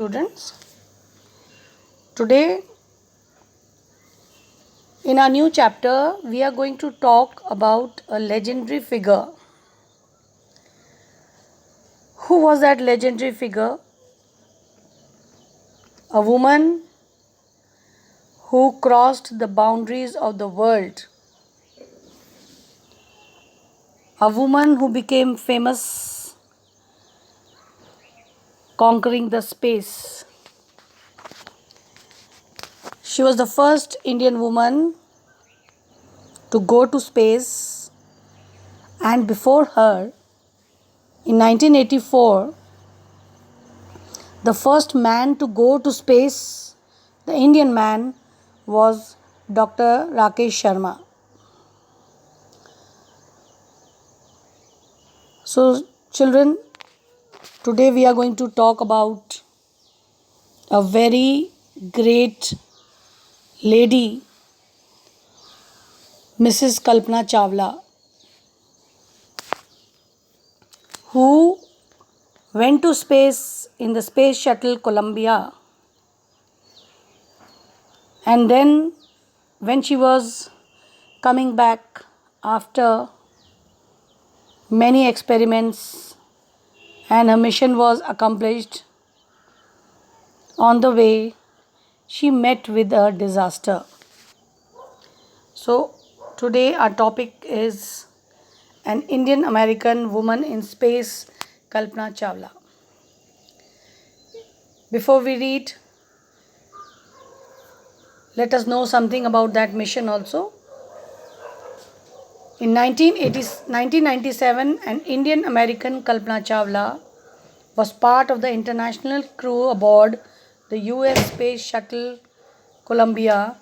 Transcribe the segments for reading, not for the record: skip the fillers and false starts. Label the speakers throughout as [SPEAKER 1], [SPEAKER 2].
[SPEAKER 1] Students, today in our new chapter we are going to talk about a legendary figure. Who was that legendary figure? A woman who crossed the boundaries of the world. A woman who became famous conquering the space. She was the first Indian woman to go to space, and before her, in 1984, the first man to go to space, the Indian man, was Dr. Rakesh Sharma. So, children, today we are going to talk about a very great lady, Mrs. Kalpana Chawla, who went to space in the space shuttle Columbia, and then when she was coming back after many experiments and her mission was accomplished, on the way she met with a disaster. So today our topic is an Indian American woman in space, Kalpana Chawla. Before we read, let us know something about that mission also. In 1997, an Indian American, Kalpana Chawla, was part of the international crew aboard the US Space Shuttle Columbia,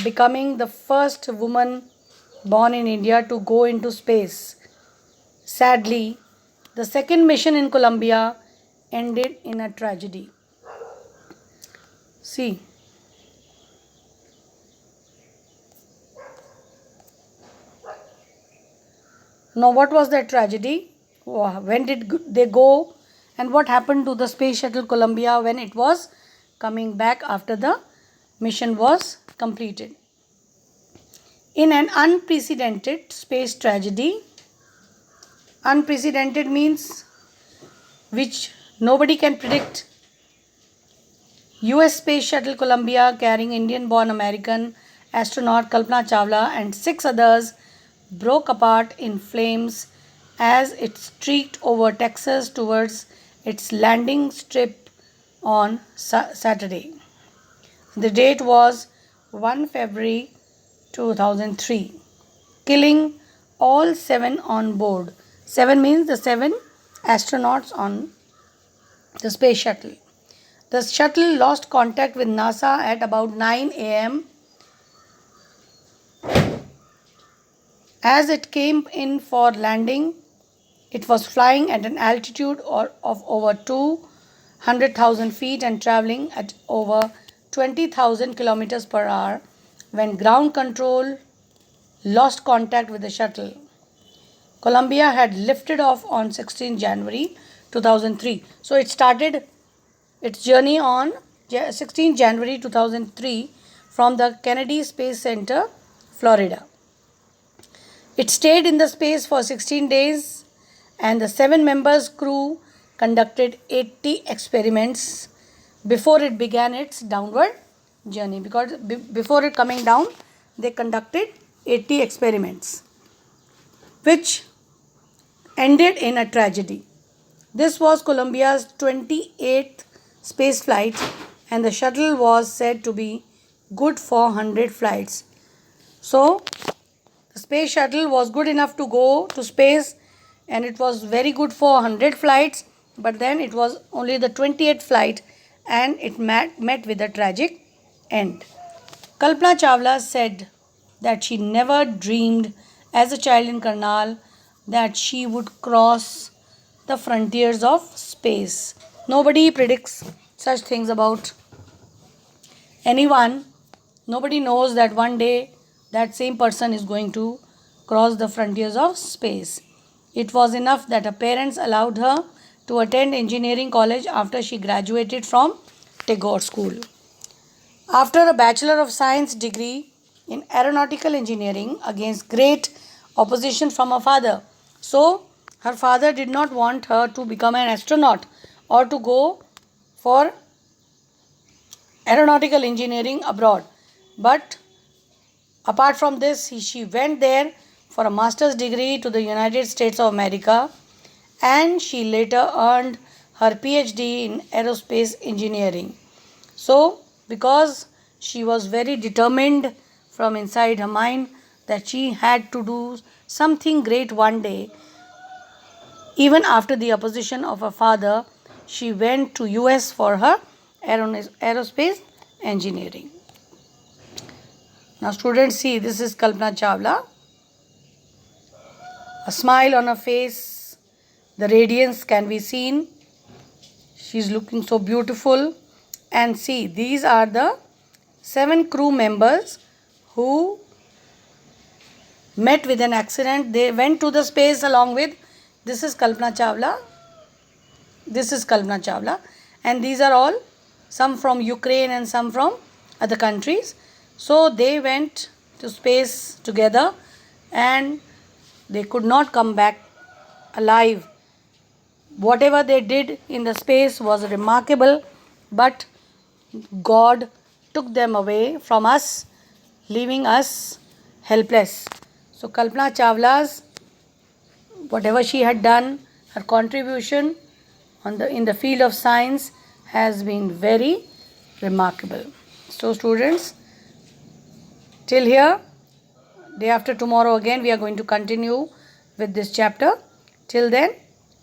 [SPEAKER 1] becoming the first woman born in India to go into space. Sadly, the second mission in Columbia ended in a tragedy. See, now what was that tragedy? When did they go, and what happened to the Space Shuttle Columbia when it was coming back after the mission was completed? In an unprecedented space tragedy, unprecedented means which nobody can predict, US Space Shuttle Columbia carrying Indian born American astronaut Kalpana Chawla and 6 others broke apart in flames as it streaked over Texas towards its landing strip on Saturday. The date was 1 February 2003, killing all 7 on board. 7 means the 7 astronauts on the space shuttle. The shuttle lost contact with NASA at about 9 a.m. As it came in for landing, it was flying at an altitude of over 200,000 feet and traveling at over 20,000 kilometers per hour when ground control lost contact with the shuttle. Columbia had lifted off on 16 January 2003. So it started its journey on 16 January 2003 from the Kennedy Space Center, Florida. It stayed in the space for 16 days, and the 7 members crew conducted 80 experiments before it began its downward journey. Because before it coming down, they conducted 80 experiments, which ended in a tragedy. This was Columbia's 28th space flight, and the shuttle was said to be good for 100 flights. So, the space shuttle was good enough to go to space, and it was very good for 100 flights, but then it was only the 28th flight and it met with a tragic end. Kalpana Chawla said that she never dreamed as a child in Karnal that she would cross the frontiers of space. Nobody predicts such things about anyone. Nobody knows that one day that same person is going to cross the frontiers of space. It was enough that her parents allowed her to attend engineering college after she graduated from Tagore School. After a Bachelor of Science degree in Aeronautical Engineering against great opposition from her father. So, her father did not want her to become an astronaut or to go for aeronautical engineering abroad. But apart from this, she went there for a master's degree to the United States of America, and she later earned her PhD in aerospace engineering. So, because she was very determined from inside her mind that she had to do something great one day, even after the opposition of her father, she went to US for her aerospace engineering. Now students, see, this is Kalpana Chawla. A smile on her face, the radiance can be seen. She's looking so beautiful. And see, these are the 7 crew members who met with an accident. They went to the space along with, this is Kalpana Chawla. This is Kalpana Chawla. And these are all, some from Ukraine and some from other countries. So they went to space together and they could not come back alive. Whatever they did in the space was remarkable, but God took them away from us, leaving us helpless. So Kalpana Chawla's, whatever she had done, her contribution in the field of science has been very remarkable. So students, till here, day after tomorrow again we are going to continue with this chapter. Till then,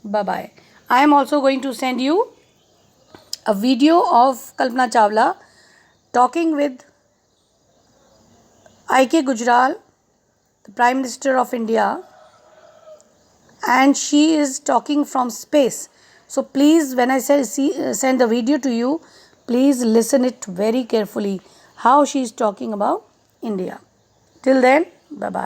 [SPEAKER 1] bye-bye. I am also going to send you a video of Kalpana Chawla talking with I.K. Gujral, the Prime Minister of India, and she is talking from space. So please, when I send the video to you, please listen it very carefully, how she is talking about India. Till then, bye-bye.